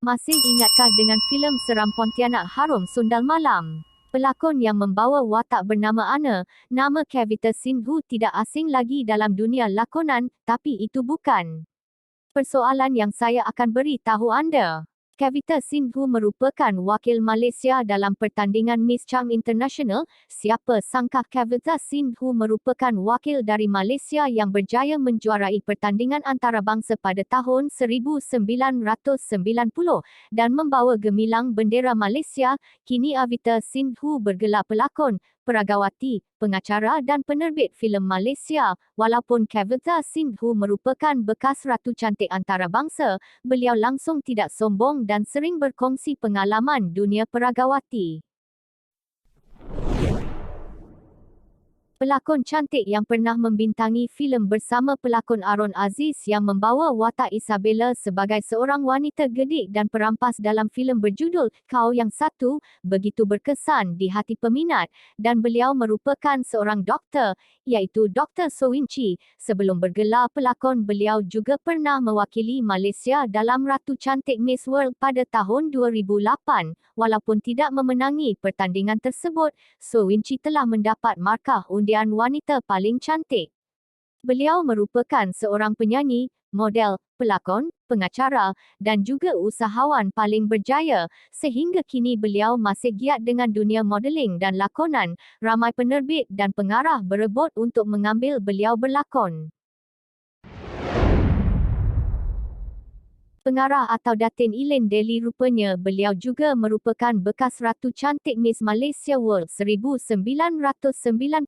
Masih ingatkah dengan filem seram Pontianak Harum Sundal Malam? Pelakon yang membawa watak bernama Anna, nama Kavita Sindhu tidak asing lagi dalam dunia lakonan, tapi itu bukan persoalan yang saya akan beri tahu anda. Kavita Sindhu merupakan wakil Malaysia dalam pertandingan Miss Charm International. Siapa sangka Kavita Sindhu merupakan wakil dari Malaysia yang berjaya menjuarai pertandingan antarabangsa pada tahun 1990 dan membawa gemilang bendera Malaysia. Kini Kavita Sindhu bergelar pelakon, peragawati, pengacara dan penerbit filem Malaysia. Walaupun Kavita Sindhu merupakan bekas ratu cantik antarabangsa, beliau langsung tidak sombong dan sering berkongsi pengalaman dunia peragawati. Pelakon cantik yang pernah membintangi filem bersama pelakon Aaron Aziz yang membawa watak Isabella sebagai seorang wanita gedik dan perampas dalam filem berjudul Kau Yang Satu, begitu berkesan di hati peminat, dan beliau merupakan seorang doktor, iaitu Dr. Soewinchi. Sebelum bergelar pelakon, beliau juga pernah mewakili Malaysia dalam Ratu Cantik Miss World pada tahun 2008. Walaupun tidak memenangi pertandingan tersebut, Soewinchi telah mendapat markah undian wanita paling cantik. Beliau merupakan seorang penyanyi, model, pelakon, pengacara dan juga usahawan paling berjaya, sehingga kini beliau masih giat dengan dunia modeling dan lakonan. Ramai penerbit dan pengarah berebut untuk mengambil beliau berlakon. Pengarah atau Datin Elaine Daly, rupanya beliau juga merupakan bekas Ratu Cantik Miss Malaysia World 1998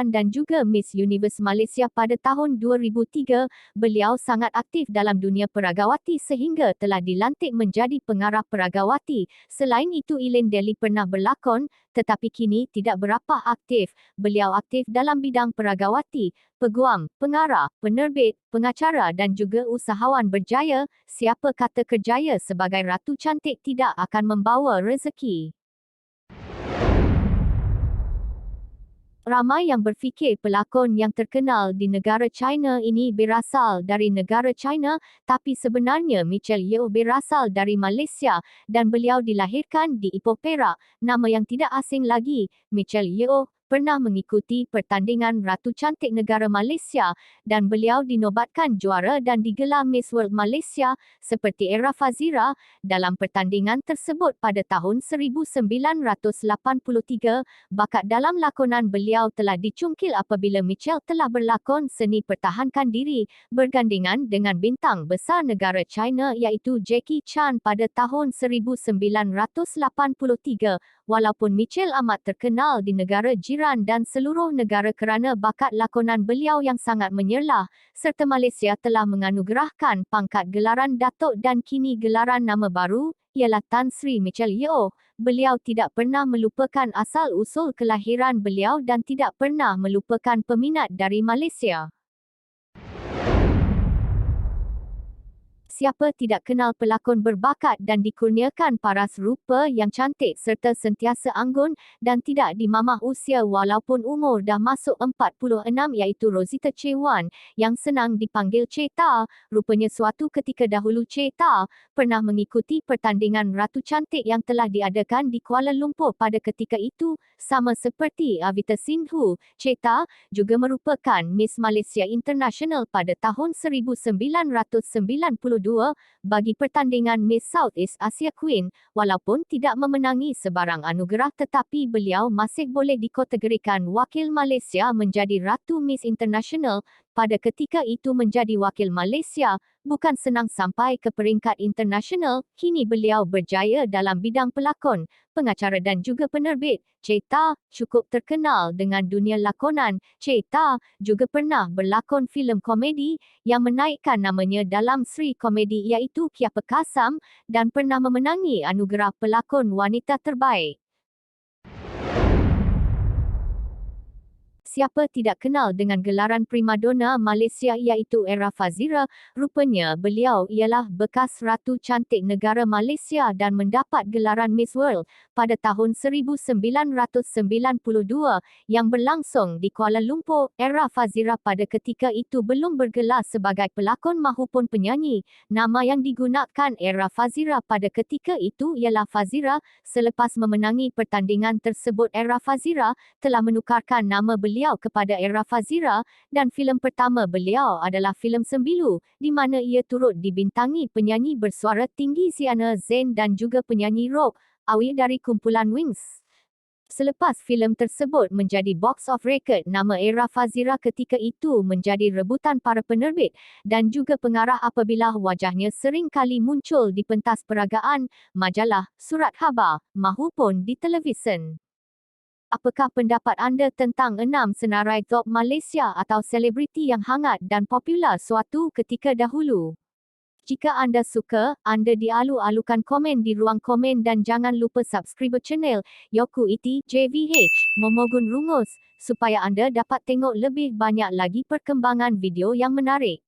dan juga Miss Universe Malaysia pada tahun 2003. Beliau sangat aktif dalam dunia peragawati sehingga telah dilantik menjadi pengarah peragawati. Selain itu, Elaine Daly pernah berlakon, tetapi kini tidak berapa aktif. Beliau aktif dalam bidang peragawati, peguam, pengarah, penerbit, pengacara dan juga usahawan berjaya. Siapa kata kerjaya sebagai Ratu Cantik tidak akan membawa rezeki? Ramai yang berfikir pelakon yang terkenal di negara China ini berasal dari negara China, tapi sebenarnya Michelle Yeoh berasal dari Malaysia dan beliau dilahirkan di Ipoh, Perak. Nama yang tidak asing lagi, Michelle Yeoh pernah mengikuti pertandingan Ratu Cantik Negara Malaysia dan beliau dinobatkan juara dan digelar Miss World Malaysia seperti Era Fazira. Dalam pertandingan tersebut pada tahun 1983, bakat dalam lakonan beliau telah dicungkil apabila Michelle telah berlakon seni pertahankan diri bergandingan dengan bintang besar negara China iaitu Jackie Chan pada tahun 1983. Walaupun Michelle amat terkenal di negara jiran dan seluruh negara kerana bakat lakonan beliau yang sangat menyerlah, serta Malaysia telah menganugerahkan pangkat gelaran Datuk dan kini gelaran nama baru ialah Tan Sri Michelle Yeoh. Beliau tidak pernah melupakan asal-usul kelahiran beliau dan tidak pernah melupakan peminat dari Malaysia. Siapa tidak kenal pelakon berbakat dan dikurniakan paras rupa yang cantik serta sentiasa anggun dan tidak dimamah usia walaupun umur dah masuk 46 iaitu Rosita Chewon yang senang dipanggil Cheta. Rupanya suatu ketika dahulu Cheta pernah mengikuti pertandingan Ratu Cantik yang telah diadakan di Kuala Lumpur pada ketika itu. Sama seperti Kavita Sindhu, Cheta juga merupakan Miss Malaysia International pada tahun 1992 bagi pertandingan Miss Southeast Asia Queen. Walaupun tidak memenangi sebarang anugerah, tetapi beliau masih boleh dikategorikan wakil Malaysia menjadi Ratu Miss International. Pada ketika itu menjadi wakil Malaysia bukan senang sampai ke peringkat internasional. Kini beliau berjaya dalam bidang pelakon, pengacara dan juga penerbit. Cheta cukup terkenal dengan dunia lakonan. Cheta juga pernah berlakon filem komedi yang menaikkan namanya dalam Sri Komedi iaitu Kia Perkasam dan pernah memenangi anugerah pelakon wanita terbaik. Siapa tidak kenal dengan gelaran primadona Malaysia iaitu Era Fazira? Rupanya beliau ialah bekas Ratu Cantik negara Malaysia dan mendapat gelaran Miss World pada tahun 1992 yang berlangsung di Kuala Lumpur. Era Fazira pada ketika itu belum bergelar sebagai pelakon mahupun penyanyi. Nama yang digunakan Era Fazira pada ketika itu ialah Fazira. Selepas memenangi pertandingan tersebut, Era Fazira telah menukarkan nama beliau kepada Era Fazira dan filem pertama beliau adalah filem Sembilu di mana ia turut dibintangi penyanyi bersuara tinggi Siana Zain dan juga penyanyi rock Awi dari kumpulan Wings. Selepas filem tersebut menjadi box of record, nama Era Fazira ketika itu menjadi rebutan para penerbit dan juga pengarah apabila wajahnya sering kali muncul di pentas peragaan, majalah, surat khabar, mahupun di televisyen. Apakah pendapat anda tentang 6 senarai top Malaysia atau selebriti yang hangat dan popular suatu ketika dahulu? Jika anda suka, anda dialu-alukan komen di ruang komen dan jangan lupa subscribe channel Yoku Iti JVH Momogun Rungus supaya anda dapat tengok lebih banyak lagi perkembangan video yang menarik.